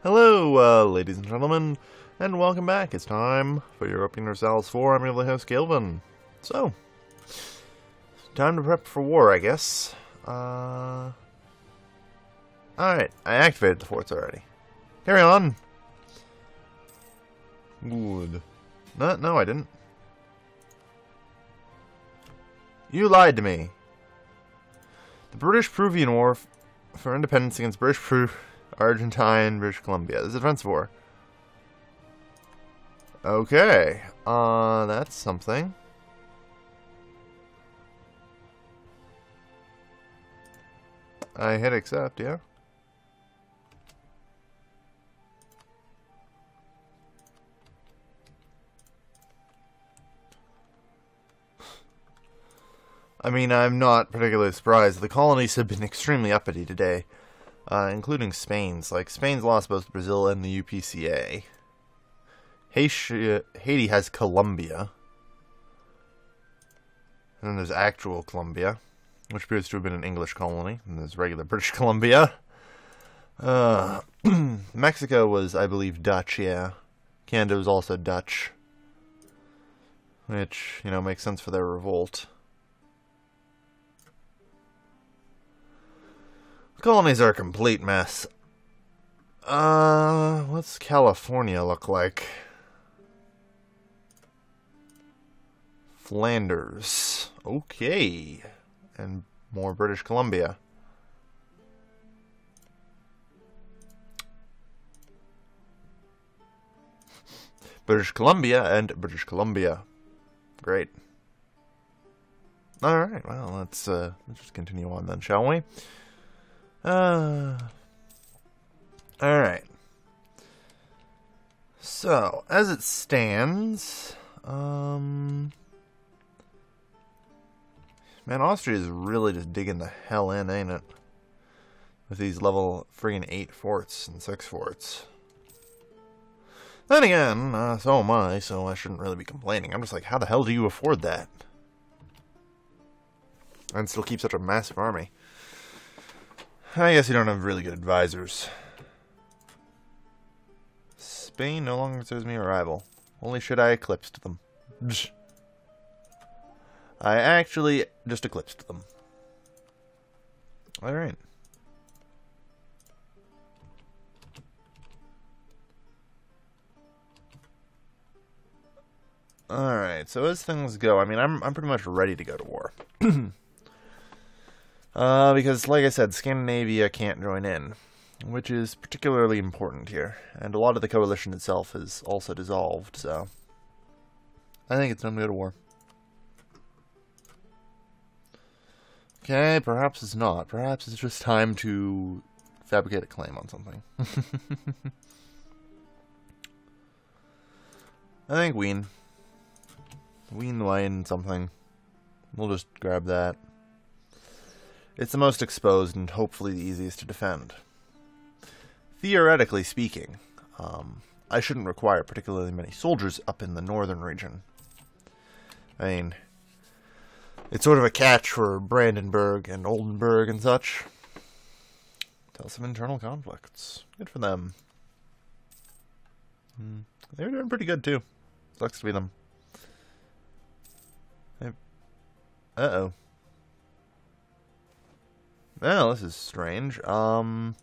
Hello, ladies and gentlemen, and welcome back. It's time for Europa Universalis 4. I'm your host, Galvin. So, time to prep for war, I guess. Alright, I activated the forts already. Carry on. Good. No, I didn't. You lied to me. The British-Peruvian War for independence against Argentine, British Columbia. This is a defensive war. Okay. That's something. I hit accept, yeah. I mean, I'm not particularly surprised. The colonies have been extremely uppity today. Including Spain's. Like, Spain's lost both Brazil and the UPCA. Haiti has Colombia. And then there's actual Colombia, which appears to have been an English colony. And there's regular British Columbia. Mexico was, I believe, Dutch, yeah. Canada was also Dutch. Which, you know, makes sense for their revolt. Colonies are a complete mess. What's California look like? Flanders. Okay. And more British Columbia. British Columbia and British Columbia. Great. Alright, well, let's just continue on then, shall we? Alright. So, as it stands, man, Austria is really just digging the hell in, ain't it? With these level friggin' 8 forts and 6 forts. Then again, so am I, so I shouldn't really be complaining. I'm just like, how the hell do you afford that? And still keep such a massive army? I guess you don't have really good advisors. Spain no longer considers me a rival. Only should I eclipsed them. Bsh. I actually just eclipsed them. Alright. Alright, so as things go, I mean, I'm pretty much ready to go to war. Because, like I said, Scandinavia can't join in, which is particularly important here. And a lot of the coalition itself is also dissolved, so I think it's time to go to war. Okay, perhaps it's not. Perhaps it's just time to fabricate a claim on something. I think Wien. Wien something. We'll just grab that. It's the most exposed and hopefully the easiest to defend. Theoretically speaking, I shouldn't require particularly many soldiers up in the northern region. I mean, it's sort of a catch for Brandenburg and Oldenburg and such. Tell some internal conflicts. Good for them. They're doing pretty good too. Sucks to be them. Uh-oh. Well, this is strange. Well,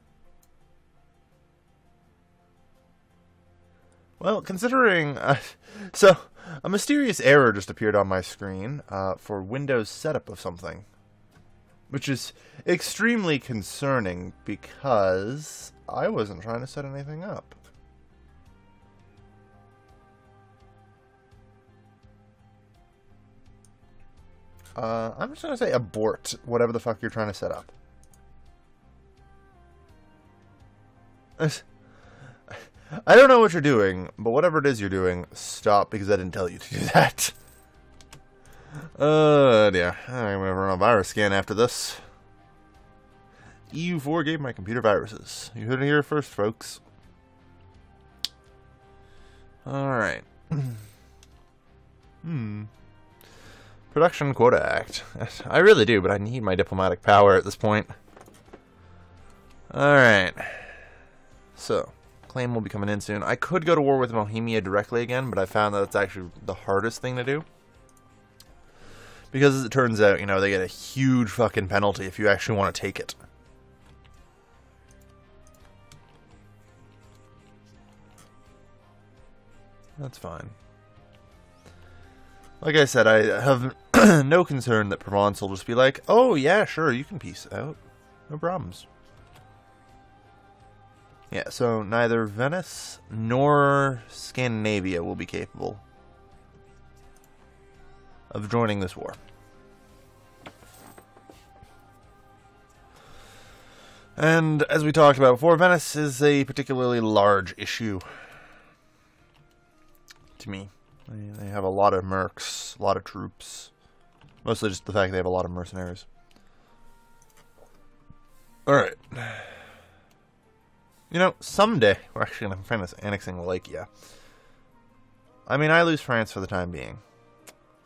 considering... so, a mysterious error just appeared on my screen for Windows setup of something. Which is extremely concerning because I wasn't trying to set anything up. I'm just going to say abort whatever the fuck you're trying to set up. I don't know what you're doing, but whatever it is you're doing, stop, because I didn't tell you to do that. Yeah. I'm going to run a virus scan after this. EU4 gave my computer viruses. You heard it here first, folks. Alright. Production Quota Act. I really do, but I need my diplomatic power at this point. Alright. So. claim will be coming in soon. I could go to war with Bohemia directly again, but I found that it's actually the hardest thing to do. Because as it turns out, you know, they get a huge fucking penalty if you actually want to take it. That's fine. Like I said, I have no concern that Provence will just be like, oh yeah, sure, you can peace out. No problems. Yeah, so neither Venice nor Scandinavia will be capable of joining this war. And as we talked about before, Venice is a particularly large issue to me. They have a lot of mercs, a lot of troops. Mostly just the fact they have a lot of mercenaries. Alright. You know, someday we're actually going to finish annexing Wallachia. I mean, I lose France for the time being.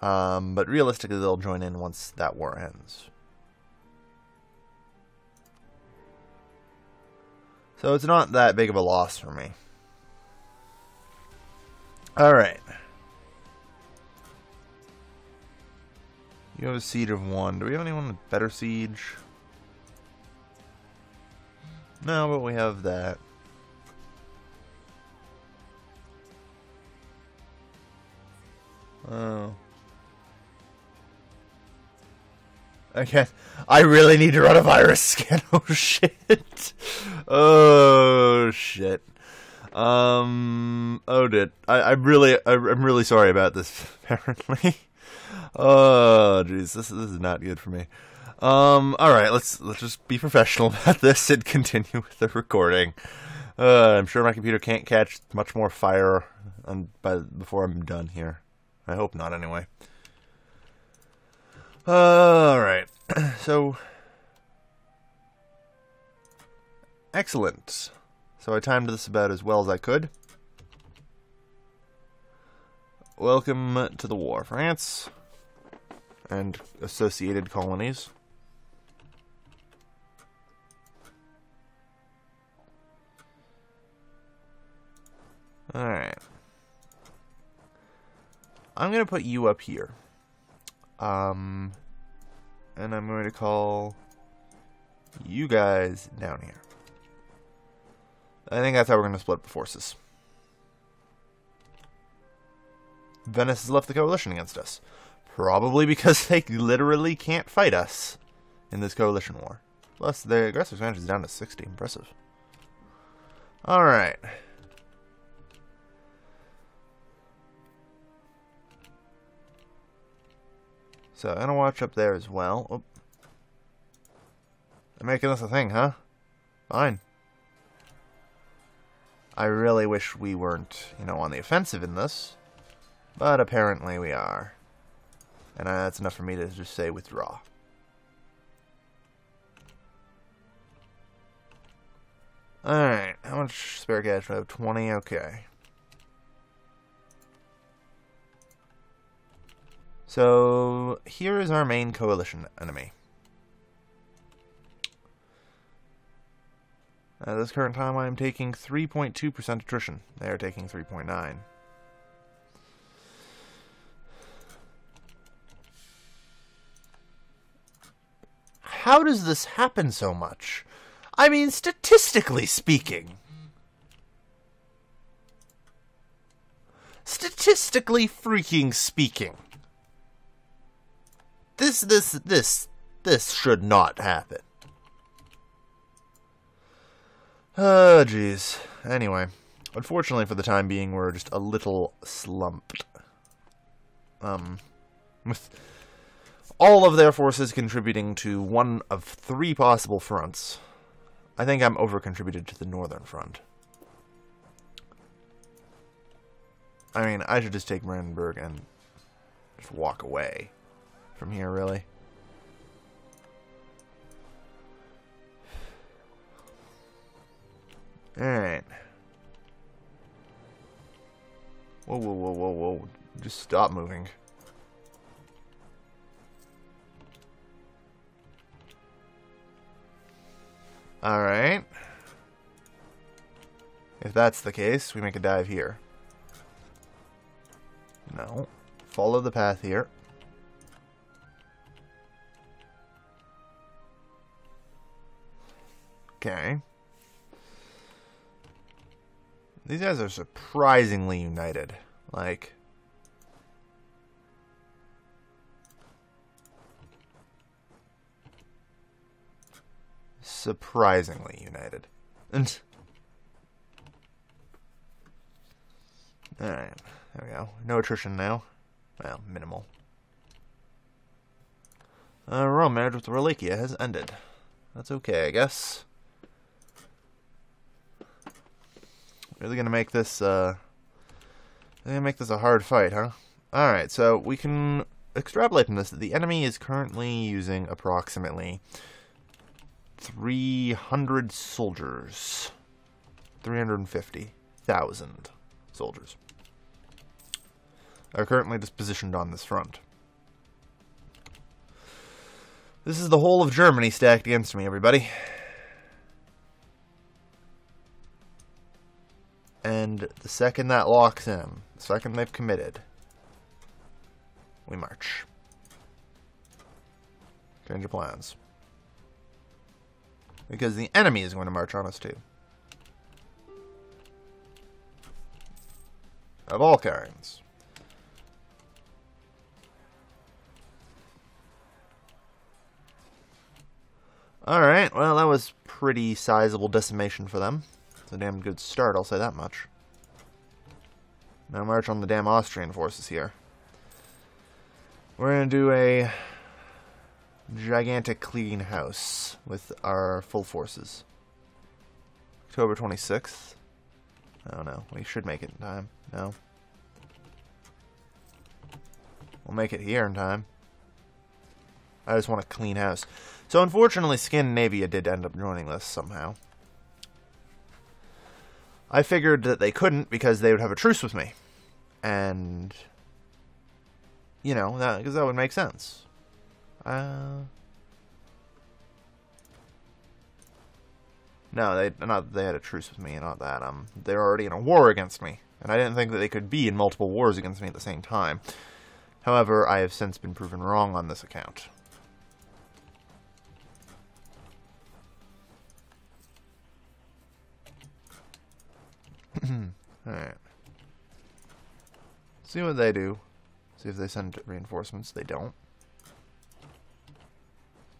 But realistically, they'll join in once that war ends. So it's not that big of a loss for me. Alright. You have a siege of 1. Do we have anyone with better siege? No, but we have that. Oh. Okay. I really need to run a virus scan. Oh shit. Oh shit. Oh dude. I'm really sorry about this, apparently. Oh jeez, this is not good for me. Alright, let's just be professional about this and continue with the recording. I'm sure my computer can't catch much more fire before I'm done here. I hope not, anyway. Alright, so... Excellent. So I timed this about as well as I could. Welcome to the war, France and associated colonies. Alright. I'm going to put you up here. And I'm going to call you guys down here. I think that's how we're going to split the forces. Venice has left the coalition against us. Probably because they literally can't fight us in this coalition war. Plus, the aggressive advantage is down to 60. Impressive. Alright. So, I'm gonna watch up there as well. Oh. They're making this a thing, huh? Fine. I really wish we weren't, you know, on the offensive in this. But apparently we are. And that's enough for me to just say withdraw. Alright, how much spare cash do I have? 20? Okay. So, here is our main coalition enemy. At this current time, I am taking 3.2% attrition. They are taking 3.9%. How does this happen so much? I mean, statistically speaking. Statistically freaking speaking. This should not happen. Oh, jeez. Anyway, unfortunately for the time being, we're just a little slumped. With all of their forces contributing to one of 3 possible fronts. I think I'm over-contributed to the northern front. I mean, I should just take Brandenburg and just walk away from here, really. Alright. Whoa, whoa, whoa, whoa, whoa. Just stop moving. Alright. If that's the case, we make a dive here. No. Follow the path here. Okay. These guys are surprisingly united. Like... surprisingly united. And... alright. There we go. No attrition now. Well, minimal. Royal marriage with Wallachia has ended. That's okay, I guess. Really gonna make this, a hard fight, huh? Alright, so we can extrapolate from this that the enemy is currently using approximately 300 soldiers. 350,000 soldiers are currently dispositioned on this front. This is the whole of Germany stacked against me, everybody. And the second that locks in, the second they've committed, we march. Change your plans. Because the enemy is going to march on us too. Of all kinds. Alright, well that was pretty sizable decimation for them. It's a damn good start, I'll say that much. Now march on the damn Austrian forces here. We're going to do a gigantic clean house with our full forces. October 26th. Oh no, we should make it in time. No. We'll make it here in time. I just want a clean house. So unfortunately, Scandinavia did end up joining this somehow. I figured that they couldn't because they would have a truce with me. And, you know, because that would make sense. No, not that they had a truce with me, not that. They're already in a war against me. And I didn't think that they could be in multiple wars against me at the same time. However, I have since been proven wrong on this account. Alright. See what they do. See if they send reinforcements. They don't.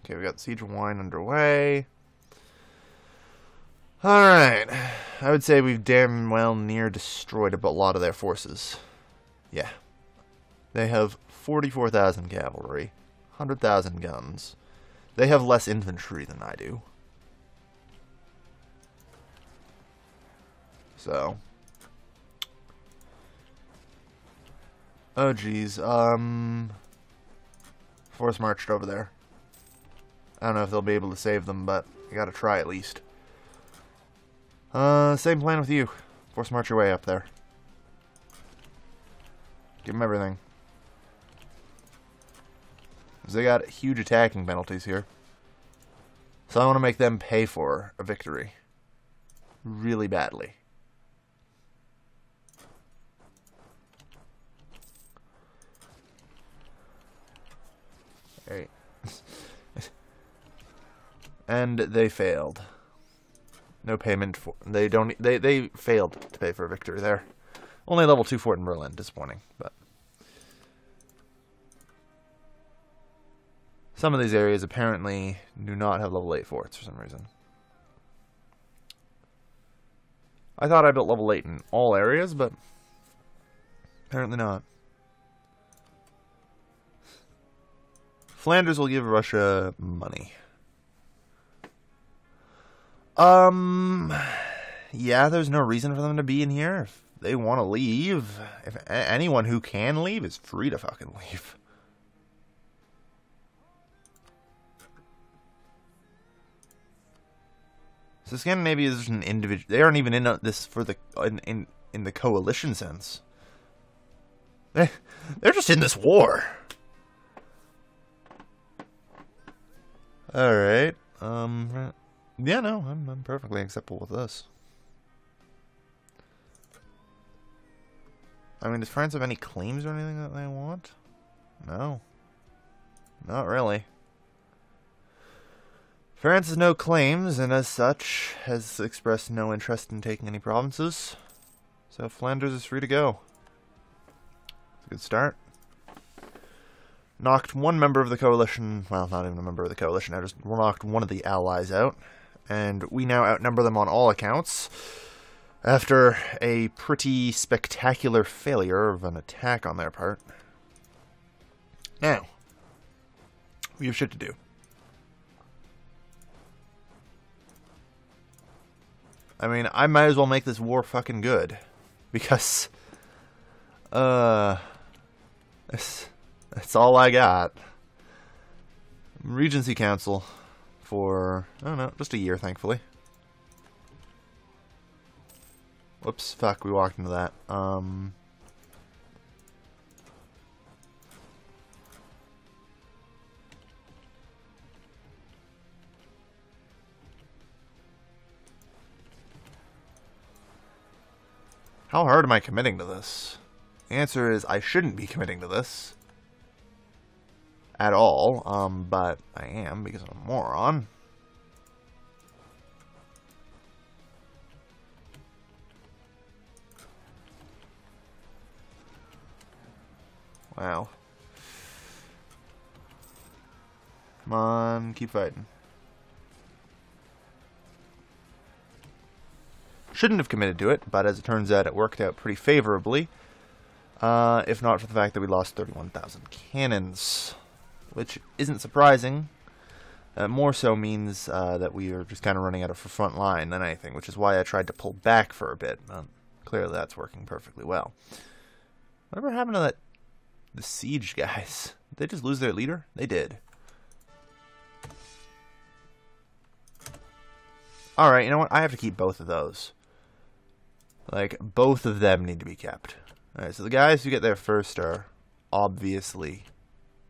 Okay, we got the Siege of Wine underway. Alright. I would say we've damn well near destroyed a lot of their forces. Yeah. They have 44,000 cavalry, 100,000 guns. They have less infantry than I do. So. Oh geez, force marched over there. I don't know if they'll be able to save them, but I gotta try at least. Same plan with you. Force march your way up there. Give them everything. 'Cause they got huge attacking penalties here. So I want to make them pay for a victory. Really badly. Right. And they failed. No payment for they failed to pay for a victory there. Only level 2 fort in Berlin, disappointing, but some of these areas apparently do not have level 8 forts for some reason. I thought I built level 8 in all areas, but apparently not. Flanders will give Russia money. Yeah, there's no reason for them to be in here. If they want to leave, if anyone who can leave is free to fucking leave. So Scandinavia is an individual. They aren't even in this for the in the coalition sense. They're just in this war. All right. Yeah, no, I'm perfectly acceptable with this. I mean, does France have any claims or anything that they want? No. Not really. France has no claims, and as such, has expressed no interest in taking any provinces. So Flanders is free to go. It's a good start. Knocked one member of the coalition, well, not even a member of the coalition, I just knocked one of the allies out. And we now outnumber them on all accounts, after a pretty spectacular failure of an attack on their part. Now, we have shit to do. I mean, I might as well make this war fucking good. Because, that's all I got. Regency Council for, I don't know, just a year, thankfully. Whoops, fuck, we walked into that. How hard am I committing to this? The answer is I shouldn't be committing to this. At all, but I am because I'm a moron. Wow. Come on, keep fighting. Shouldn't have committed to it, but as it turns out, it worked out pretty favorably. If not for the fact that we lost 31,000 cannons. Which isn't surprising. More so means that we are just kind of running out of front line than anything, which is why I tried to pull back for a bit. Clearly that's working perfectly well. Whatever happened to the siege guys? Did they just lose their leader? They did. Alright, you know what? I have to keep both of those. Like, both of them need to be kept. Alright, so the guys who get there first are obviously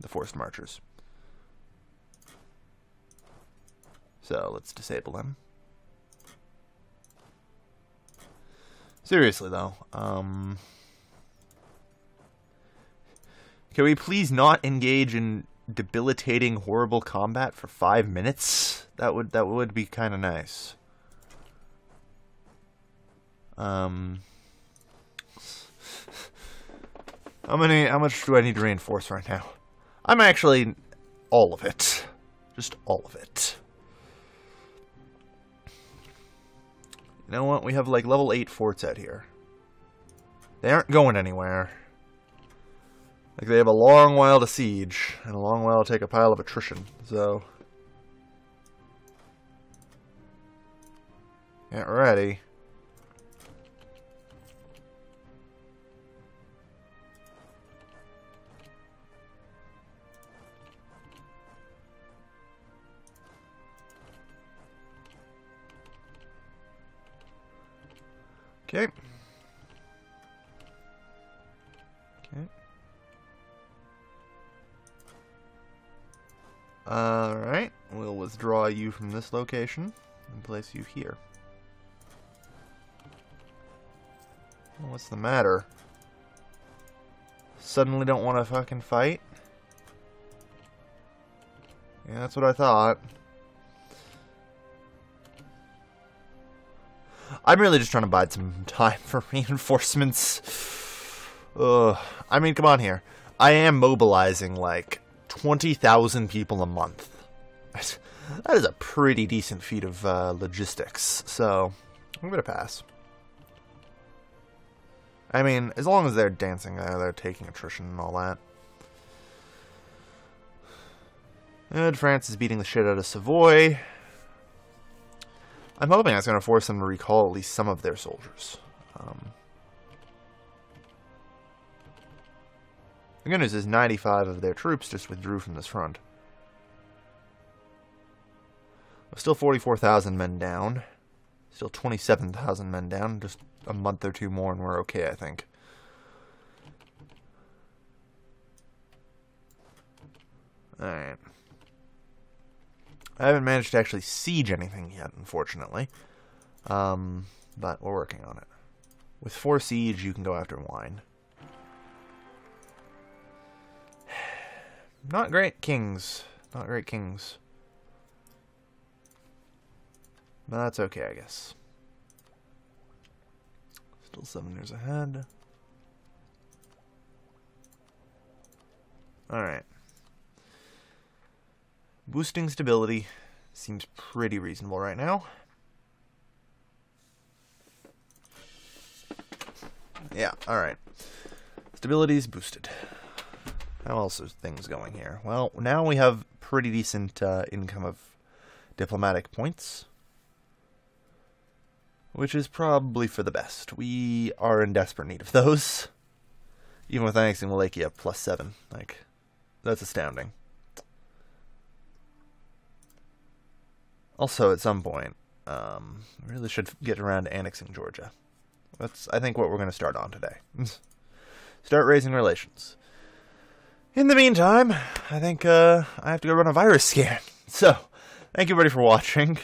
the forced marchers. So, let's disable them. Seriously, though. Can we please not engage in debilitating, horrible combat for 5 minutes? That would be kind of nice. How much do I need to reinforce right now? I'm actually all of it. Just all of it. You know what? We have like level 8 forts out here. They aren't going anywhere. Like, they have a long while to siege, and a long while to take a pile of attrition, so... Get ready. Okay. Okay. Alright, we'll withdraw you from this location and place you here. Oh, what's the matter? Suddenly don't want to fucking fight? Yeah, that's what I thought. I'm really just trying to bide some time for reinforcements. I mean, come on here. I am mobilizing, like, 20,000 people a month. That is a pretty decent feat of logistics, so I'm going to pass. I mean, as long as they're dancing, they're taking attrition and all that. And France is beating the shit out of Savoy. I'm hoping that's going to force them to recall at least some of their soldiers. The good news is 95 of their troops just withdrew from this front. Still 44,000 men down. Still 27,000 men down. Just a month or two more and we're okay, I think. Alright. I haven't managed to actually siege anything yet, unfortunately. But we're working on it. With 4 siege, you can go after wine. Not great kings. Not great kings. But that's okay, I guess. Still 7 years ahead. Alright. Boosting stability seems pretty reasonable right now. Yeah, alright. Stability's boosted. How else are things going here? Well, now we have pretty decent income of diplomatic points, which is probably for the best. We are in desperate need of those. Even with annexing Wallachia +7. Like, that's astounding. Also, at some point, we really should get around to annexing Georgia. That's, I think, what we're going to start on today. Start raising relations. In the meantime, I think I have to go run a virus scan. So, thank you everybody for watching.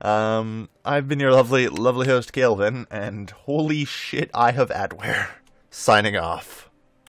I've been your lovely host, Calvin, and holy shit, I have adware. Signing off.